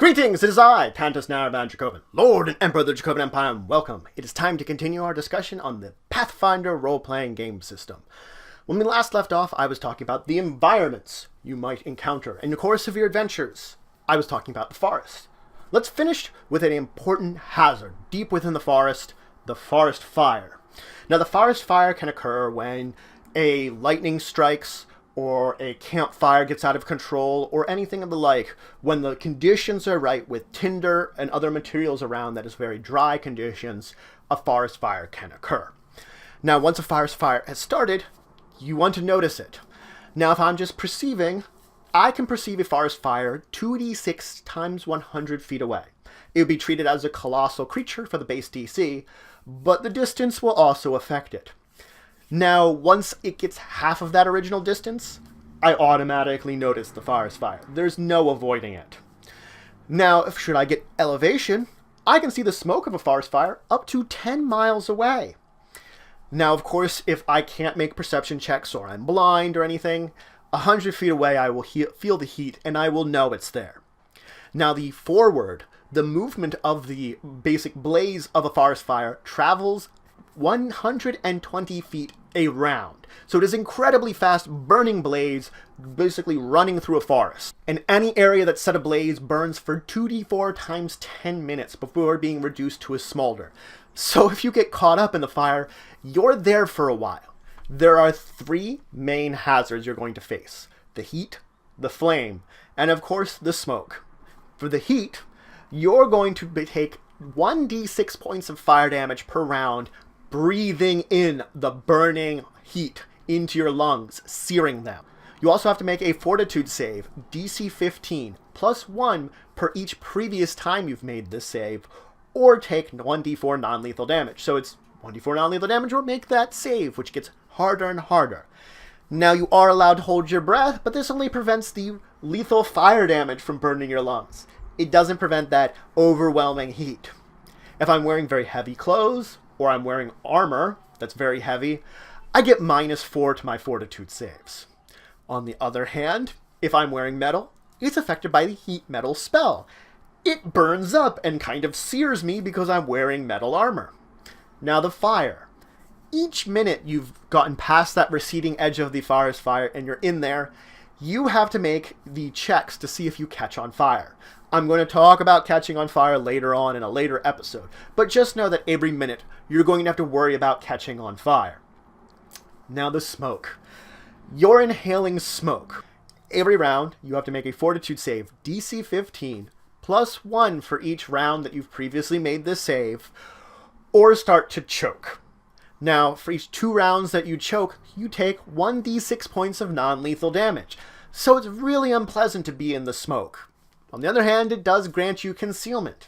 Greetings, it is I, PATHFINDER Dracovin, Lord and Emperor of the Dracovin Empire, and welcome. It is time to continue our discussion on the Pathfinder role-playing game system. When we last left off, I was talking about the environments you might encounter in the course of your adventures. I was talking about the forest. Let's finish with an important hazard deep within the forest fire. Now, the forest fire can occur when a lightning strikes, or a campfire gets out of control, or anything of the like, when the conditions are right with tinder and other materials around that is very dry conditions, a forest fire can occur. Now, once a forest fire has started, you want to notice it. Now, if I'm just perceiving, I can perceive a forest fire 2d6 times 100 feet away. It would be treated as a colossal creature for the base DC, but the distance will also affect it. Now, once it gets half of that original distance, I automatically notice the forest fire. There's no avoiding it. Now, should I get elevation, I can see the smoke of a forest fire up to 10 miles away. Now, of course, if I can't make perception checks or I'm blind or anything, 100 feet away I will feel the heat and I will know it's there. Now, the movement of the basic blaze of a forest fire travels 120 feet around. So it is incredibly fast burning blaze, basically running through a forest. And any area that's set ablaze burns for 2d4 times 10 minutes before being reduced to a smolder. So if you get caught up in the fire, you're there for a while. There are three main hazards you're going to face: the heat, the flame, and of course the smoke. For the heat, you're going to take 1d6 points of fire damage per round, breathing in the burning heat into your lungs, searing them. You also have to make a fortitude save, DC 15, plus 1 per each previous time you've made this save, or take 1d4 non-lethal damage. So it's 1d4 non-lethal damage or make that save, which gets harder and harder. Now, you are allowed to hold your breath, but this only prevents the lethal fire damage from burning your lungs. It doesn't prevent that overwhelming heat. If I'm wearing very heavy clothes, or I'm wearing armor that's very heavy, I get -4 to my fortitude saves. On the other hand, if I'm wearing metal, it's affected by the heat metal spell. It burns up and kind of sears me because I'm wearing metal armor. Now, the fire. Each minute you've gotten past that receding edge of the forest fire and you're in there, you have to make the checks to see if you catch on fire. I'm going to talk about catching on fire later on in a later episode, but just know that every minute you're going to have to worry about catching on fire. Now, the smoke. You're inhaling smoke. Every round, you have to make a fortitude save, DC 15, plus 1 for each round that you've previously made this save, or start to choke. Now, for each 2 rounds that you choke, you take 1d6 points of non-lethal damage. So it's really unpleasant to be in the smoke. On the other hand, it does grant you concealment.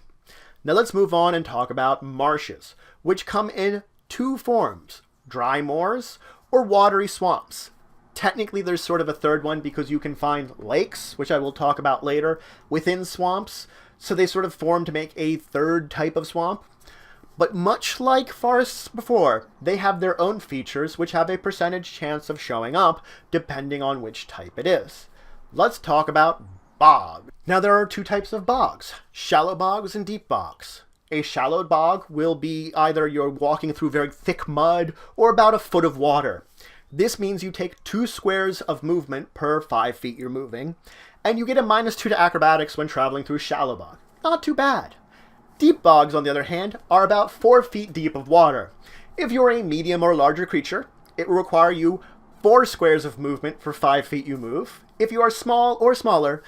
Now let's move on and talk about marshes, which come in 2 forms: dry moors or watery swamps. Technically, there's sort of a third one because you can find lakes, which I will talk about later, within swamps. So they sort of form to make a third type of swamp. But much like forests before, they have their own features which have a percentage chance of showing up depending on which type it is. Let's talk about bog. Now, there are 2 types of bogs: shallow bogs and deep bogs. A shallow bog will be either you're walking through very thick mud or about a foot of water. This means you take 2 squares of movement per 5 feet you're moving, and you get a -2 to acrobatics when traveling through shallow bog. Not too bad. Deep bogs, on the other hand, are about 4 feet deep of water. If you're a medium or larger creature, it will require you 4 squares of movement for 5 feet you move. If you are small or smaller,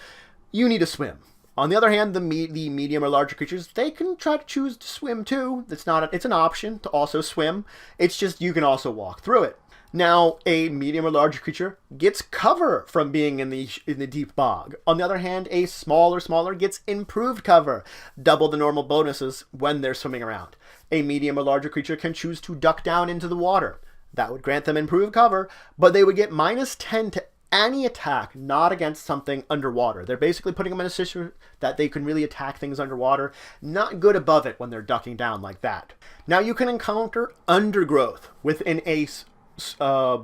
you need to swim. On the other hand, the medium or larger creatures, they can try to choose to swim too. It's an option to also swim. It's just you can also walk through it. Now, a medium or larger creature gets cover from being in the deep bog. On the other hand, a small or smaller gets improved cover, double the normal bonuses when they're swimming around. A medium or larger creature can choose to duck down into the water. That would grant them improved cover, but they would get -10 to any attack not against something underwater. They're basically putting them in a situation that they can really attack things underwater. Not good above it when they're ducking down like that. Now, you can encounter undergrowth within a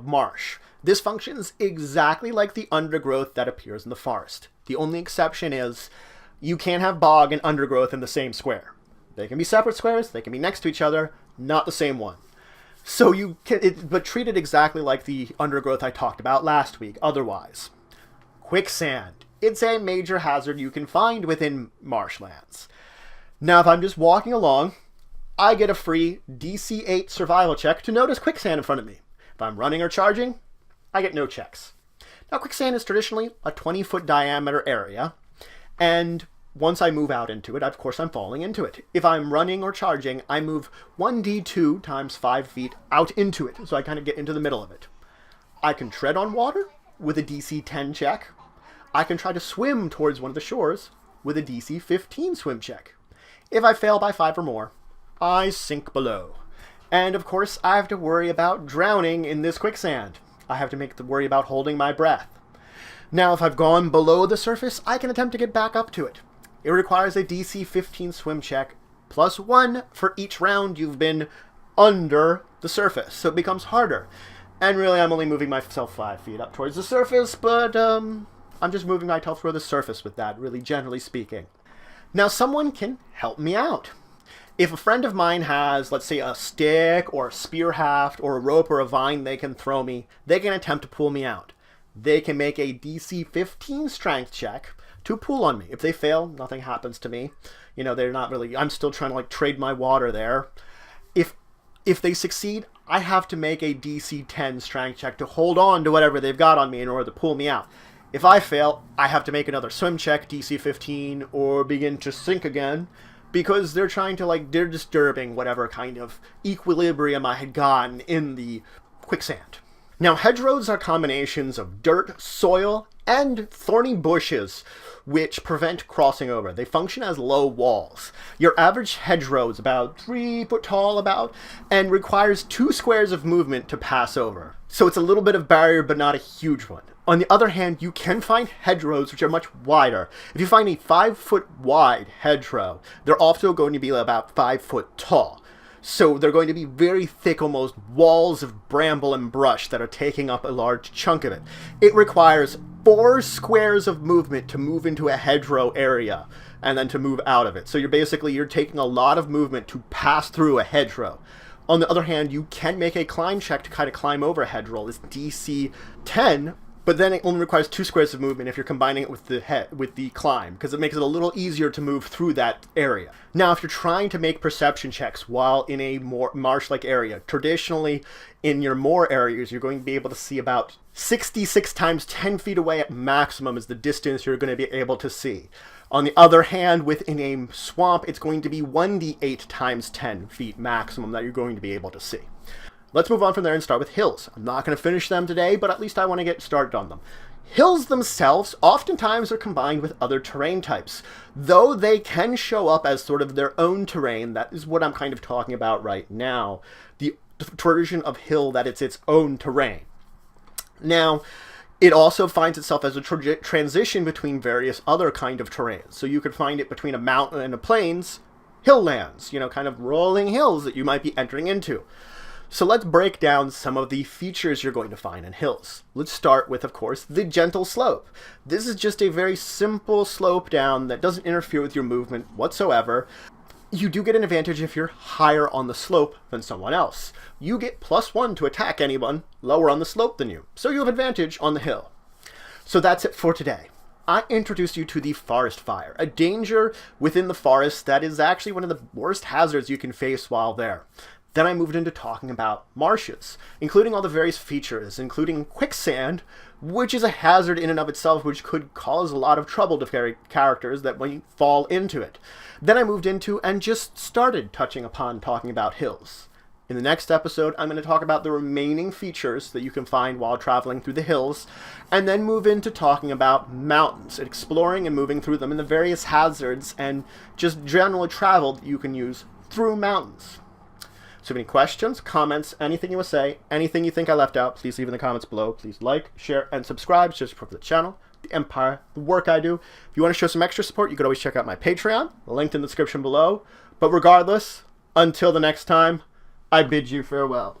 marsh. This functions exactly like the undergrowth that appears in the forest. The only exception is You can't have bog and undergrowth in the same square. They can be separate squares, they can be next to each other, not the same one. So you can, but treat it exactly like the undergrowth I talked about last week, otherwise. Quicksand. It's a major hazard you can find within marshlands. Now, if I'm just walking along, I get a free DC 8 survival check to notice quicksand in front of me. If I'm running or charging, I get no checks. Now, quicksand is traditionally a 20-foot diameter area, and once I move out into it, of course, I'm falling into it. If I'm running or charging, I move 1d2 times 5 feet out into it, so I kind of get into the middle of it. I can tread on water with a DC 10 check. I can try to swim towards one of the shores with a DC 15 swim check. If I fail by 5 or more, I sink below. And of course, I have to worry about drowning in this quicksand. I have to worry about holding my breath. Now, if I've gone below the surface, I can attempt to get back up to it. It requires a DC 15 swim check, plus 1 for each round you've been under the surface, so it becomes harder. And really, I'm only moving myself 5 feet up towards the surface, but I'm just moving myself toward the surface with that, really generally speaking. Now, someone can help me out. If a friend of mine has, let's say, a stick or a spear haft or a rope or a vine they can throw me, they can attempt to pull me out. They can make a DC 15 strength check to pull on me. If they fail, nothing happens to me. You know, they're not really, I'm still trying to like trade my water there. If they succeed, I have to make a DC 10 strength check to hold on to whatever they've got on me in order to pull me out. If I fail, I have to make another swim check, DC 15, or begin to sink again, because they're trying to, like, they're disturbing whatever kind of equilibrium I had gotten in the quicksand. Now, hedgerows are combinations of dirt, soil, and thorny bushes, which prevent crossing over. They function as low walls. Your average hedgerow is about 3 foot tall, and requires 2 squares of movement to pass over. So it's a little bit of barrier, but not a huge one. On the other hand, you can find hedgerows which are much wider. If you find a 5 foot wide hedgerow, they're also going to be about 5 foot tall. So they're going to be very thick, almost walls of bramble and brush that are taking up a large chunk of it. It requires 4 squares of movement to move into a hedgerow area and then to move out of it. So you're taking a lot of movement to pass through a hedgerow. On the other hand, you can make a climb check to kind of climb over a hedgerow. It's DC 10, but then it only requires 2 squares of movement if you're combining it with the climb, because it makes it a little easier to move through that area. Now, if you're trying to make perception checks while in a more marsh-like area, traditionally in your moor areas, you're going to be able to see about 66 times 10 feet away at maximum is the distance you're going to be able to see. On the other hand, within a swamp, it's going to be 1d8 times 10 feet maximum that you're going to be able to see. Let's move on from there and start with hills. I'm not going to finish them today, but at least I want to get started on them. Hills themselves oftentimes are combined with other terrain types, though they can show up as sort of their own terrain. That is what I'm kind of talking about right now, the version of hill that it's its own terrain. Now, it also finds itself as a transition between various other kind of terrains. So you could find it between a mountain and a plains, hill lands, kind of rolling hills that you might be entering into. So let's break down some of the features you're going to find in hills. Let's start with, of course, the gentle slope. This is just a very simple slope down that doesn't interfere with your movement whatsoever. You do get an advantage if you're higher on the slope than someone else. You get +1 to attack anyone lower on the slope than you, so you have advantage on the hill. So that's it for today. I introduced you to the forest fire, a danger within the forest that is actually one of the worst hazards you can face while there. Then I moved into talking about marshes, including all the various features, including quicksand, which is a hazard in and of itself, which could cause a lot of trouble to characters that when you fall into it. Then I moved into and just started touching upon talking about hills. In the next episode, I'm going to talk about the remaining features that you can find while traveling through the hills, and then move into talking about mountains, exploring and moving through them, and the various hazards and just general travel that you can use through mountains. So if you have any questions, comments, anything you want to say, anything you think I left out, please leave in the comments below. Please like, share, and subscribe to support the channel, the empire, the work I do. If you want to show some extra support, you could always check out my Patreon, linked in the description below. But regardless, until the next time, I bid you farewell.